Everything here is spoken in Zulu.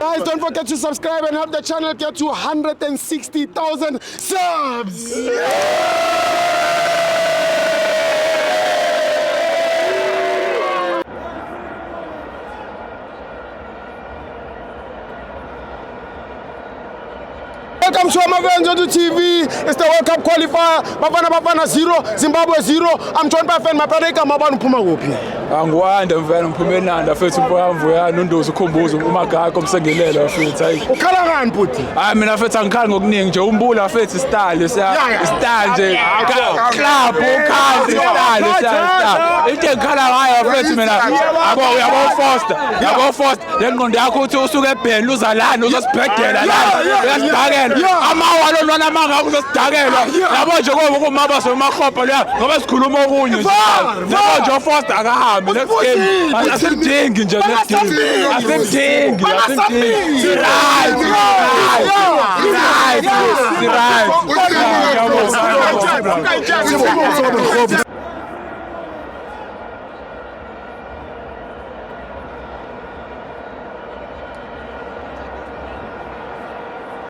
Guys, don't forget to subscribe and help the channel get to 160,000 subs. Welcome to Amavenzo TV. It's the World Cup qualifier. Bafana 0, Zimbabwe 0. I'm joined by fan Mapareka Mabanu Puma Gopi. Angiwanda mfana mphumelanda mfethu mfowethu nondozo ukhombuzo umagaka omsengelela mfethu hayi ukhala ngani buti mina mfethu angikhali ngokuningi nje umbula mfethu style style nje club ukhazi style into engikhala ngayo mfethu mina yabo Foster lengqondo yakho uthi usuke eBheni uzalana uzosibhedela la uyasibhakela amawalo lona amanga uzosidakela yabo nje kumaba somakhopha la ngoba sikhuluma okunye nje yabo nje Foster akahambi next game asimdingi nje next game asimdingi right